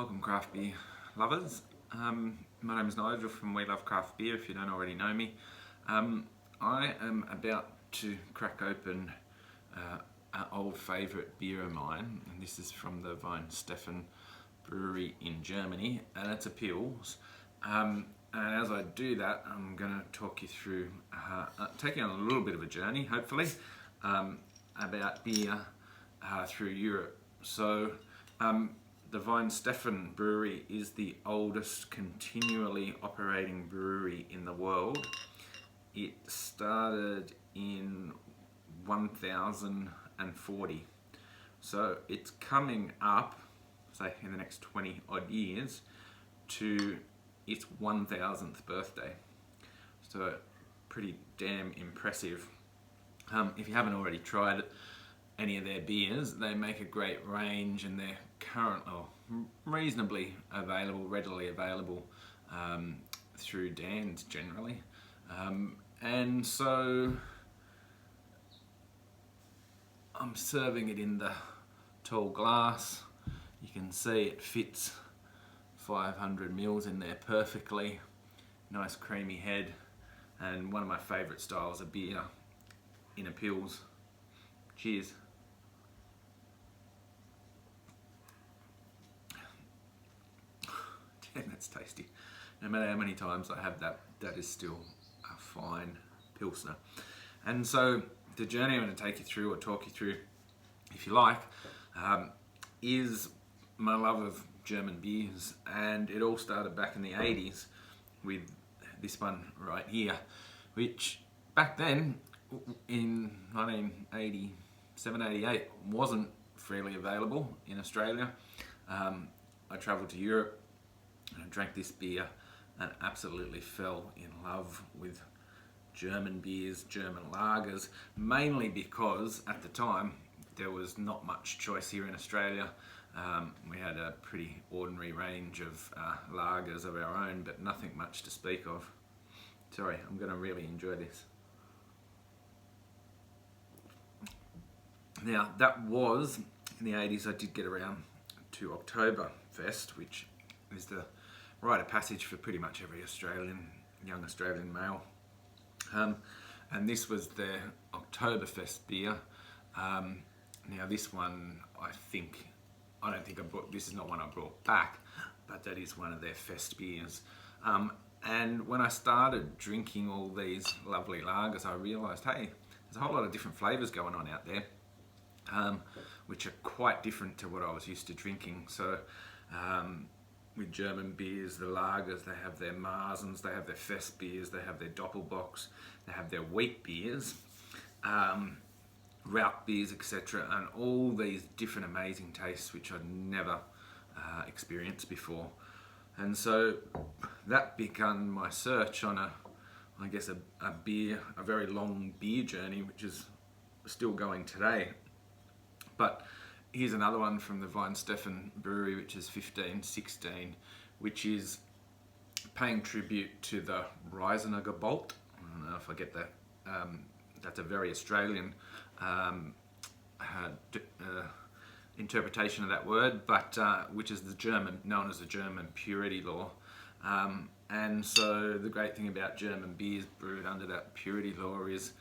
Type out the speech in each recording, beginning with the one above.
Welcome craft beer lovers. My name is Nigel from We Love Craft Beer, if you don't already know me. I am about to crack open an old favourite beer of mine, and this is from the Weinsteffen brewery in Germany, and it's a Pils. And as I do that, I'm going to talk you through, take you on a little bit of a journey, hopefully, about beer through Europe. So, the Weinsteffen brewery is the oldest continually operating brewery in the world. It started in 1040. So it's coming up, say in the next 20 odd years, to its 1000th birthday. So pretty damn impressive. If you haven't already tried any of their beers, they make a great range, and they're reasonably available, readily available through Dan's generally. And so I'm serving it in the tall glass. You can see it fits 500 mils in there perfectly. Nice creamy head, and one of my favourite styles of beer in a Pils. Cheers. Damn, that's tasty. No matter how many times I have that, that is still a fine Pilsner. And so the journey I'm going to take you through, or talk you through, if you like, is my love of German beers. And it all started back in the 80s with this one right here, which back then in 1987, 88 wasn't freely available in Australia. I travelled to Europe and I drank this beer and absolutely fell in love with German beers, German lagers, mainly because at the time there was not much choice here in Australia. We had a pretty ordinary range of lagers of our own, but nothing much to speak of. Sorry, I'm going to really enjoy this. Now, that was in the 80s. I did get around to Oktoberfest, which is the rite of passage for pretty much every young Australian male. And this was their Oktoberfest beer. Now this one, I don't think I brought, this is not one I brought back, but that is one of their fest beers. And when I started drinking all these lovely lagers, I realised, hey, there's a whole lot of different flavours going on out there, which are quite different to what I was used to drinking. So with German beers, the lagers, they have their Marsens, they have their fest beers, they have their Doppelbocks, they have their wheat beers, Rauch beers, etc., and all these different amazing tastes which I'd never experienced before. And so that began my search on a very long beer journey, which is still going today. But here's another one from the Weinsteffen brewery, which is 1516, which is paying tribute to the Reisengebot. I don't know if I get that. That's a very Australian interpretation of that word, but which is known as the German purity law. And so the great thing about German beers brewed under that purity law is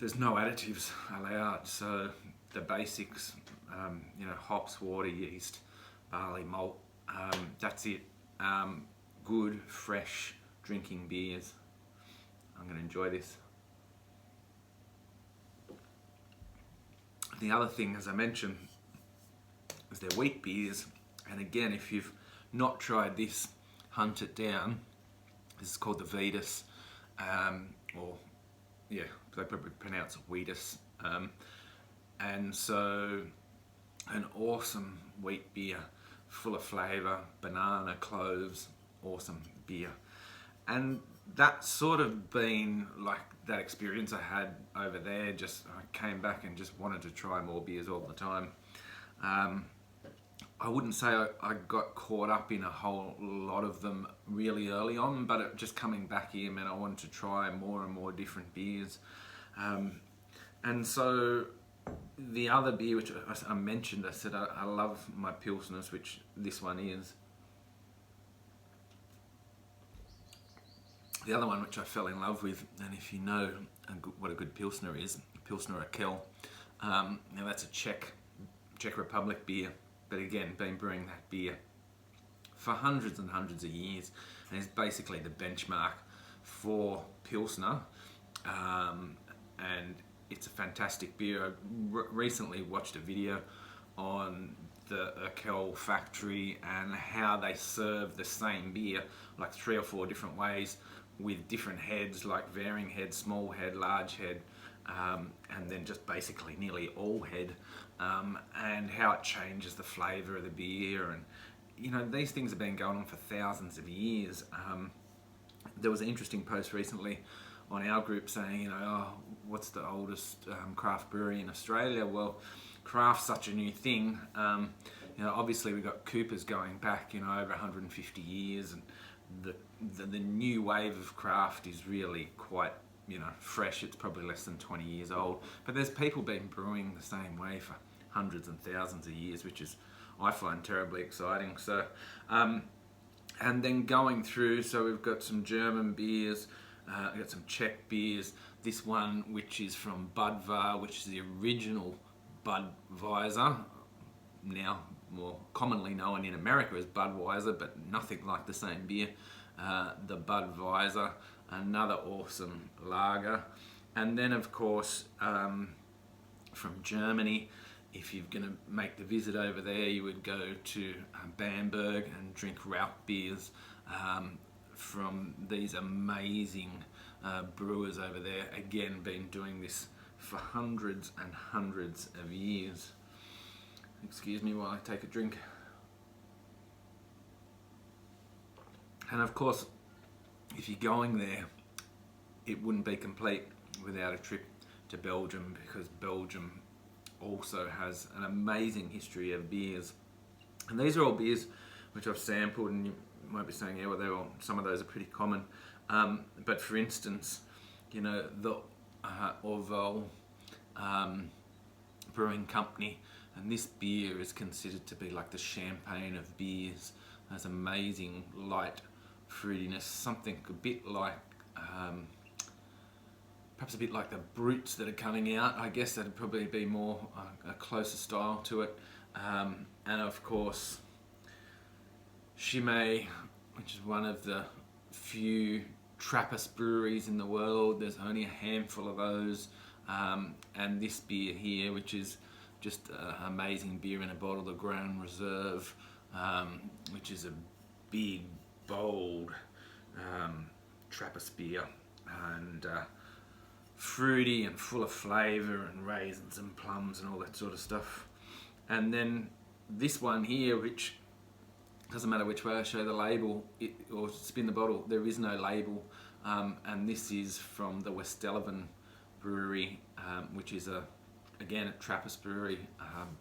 there's no additives allowed. So the basics, hops, water, yeast, barley, malt, that's it. Good, fresh drinking beers. I'm going to enjoy this. The other thing, as I mentioned, is their wheat beers. And again, if you've not tried this, hunt it down. This is called the Vetus, they probably pronounce it Wheatus. And so an awesome wheat beer, full of flavour, banana, cloves, awesome beer. And that's sort of been like that experience I had over there. I came back and just wanted to try more beers all the time. I wouldn't say I got caught up in a whole lot of them really early on, but just coming back here meant I wanted to try more and more different beers. And so the other beer which I mentioned, I said I love my Pilsners, which this one is. The other one which I fell in love with, and if you know what a good Pilsner is, Pilsner Urquell, now that's a Czech Republic beer, but again, been brewing that beer for hundreds and hundreds of years, and is basically the benchmark for Pilsner, and it's a fantastic beer. I recently watched a video on the Urquell factory and how they serve the same beer like 3 or 4 different ways with different heads, like varying head, small head, large head, and then just basically nearly all head, and how it changes the flavour of the beer. And you know, these things have been going on for thousands of years. There was an interesting post recently on our group saying, you know, oh, what's the oldest craft brewery in Australia? Well, craft's such a new thing. You know, obviously we've got Coopers going back, you know, over 150 years, and the new wave of craft is really quite, you know, fresh. It's probably less than 20 years old, but there's people been brewing the same way for hundreds and thousands of years, which is, I find, terribly exciting. So, and then going through, so we've got some German beers, we've got some Czech beers. This one, which is from Budvar, which is the original Budweiser, now more commonly known in America as Budweiser, but nothing like the same beer. The Budweiser, another awesome lager. And then of course, from Germany, if you're going to make the visit over there, you would go to Bamberg and drink Rauch beers from these amazing brewers over there. Again, been doing this for hundreds and hundreds of years. Excuse me while I take a drink. And of course, if you're going there, it wouldn't be complete without a trip to Belgium, because Belgium also has an amazing history of beers. And these are all beers which I've sampled, and you might be saying, yeah, well, some of those are pretty common. But for instance, you know, the Orval Brewing Company, and this beer is considered to be like the champagne of beers. It has amazing light fruitiness, something a bit like, perhaps a bit like the Brutes that are coming out. I guess that'd probably be more a closer style to it. And of course, Chimay, which is one of the few Trappist breweries in the world. There's only a handful of those. And this beer here, which is just an amazing beer in a bottle, the Grand Reserve, which is a big, bold Trappist beer, and fruity and full of flavour, and raisins and plums and all that sort of stuff. And then this one here, which doesn't matter which way I show the label or spin the bottle, there is no label, and this is from the Westeleven brewery, which is again a Trappist brewery,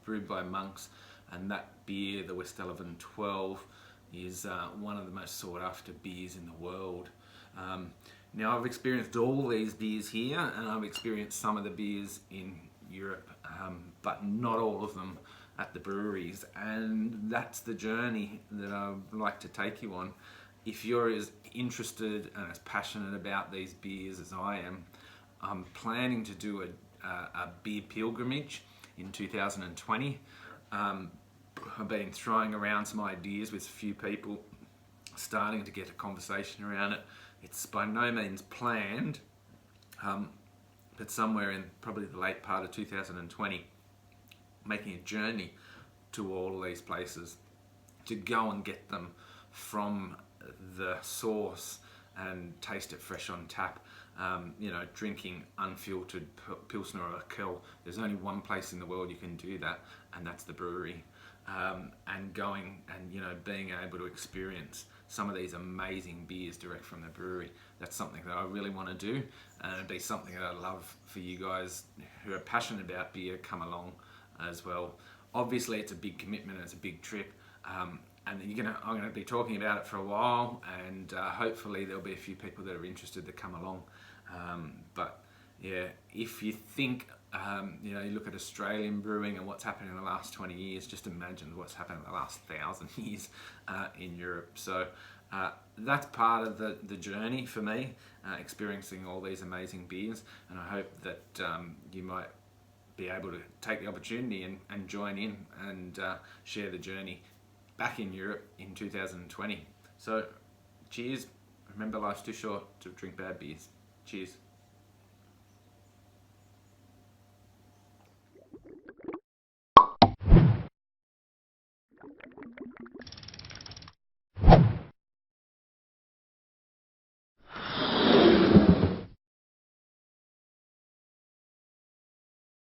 brewed by monks. And that beer, the Westeleven 12, is one of the most sought after beers in the world. Now, I've experienced all these beers here, and I've experienced some of the beers in Europe, but not all of them at the breweries. And that's the journey that I'd like to take you on. If you're as interested and as passionate about these beers as I am, I'm planning to do a beer pilgrimage in 2020. I've been throwing around some ideas with a few people, starting to get a conversation around it. It's by no means planned, but somewhere in probably the late part of 2020, making a journey to all of these places to go and get them from the source and taste it fresh on tap. You know, drinking unfiltered Pilsner or Urquell. There's only one place in the world you can do that, and that's the brewery. And going and, you know, being able to experience some of these amazing beers direct from the brewery. That's something that I really want to do, and it'd be something that I'd love for you guys who are passionate about beer come along as well. Obviously, it's a big commitment and it's a big trip. And I'm going to be talking about it for a while, and hopefully there'll be a few people that are interested to come along. But yeah, if you think You know, you look at Australian brewing and what's happened in the last 20 years, just imagine what's happened in the last 1,000 years in Europe. So that's part of the journey for me, experiencing all these amazing beers, and I hope that you might be able to take the opportunity and join in and share the journey back in Europe in 2020. So cheers. Remember, life's too short to drink bad beers. Cheers.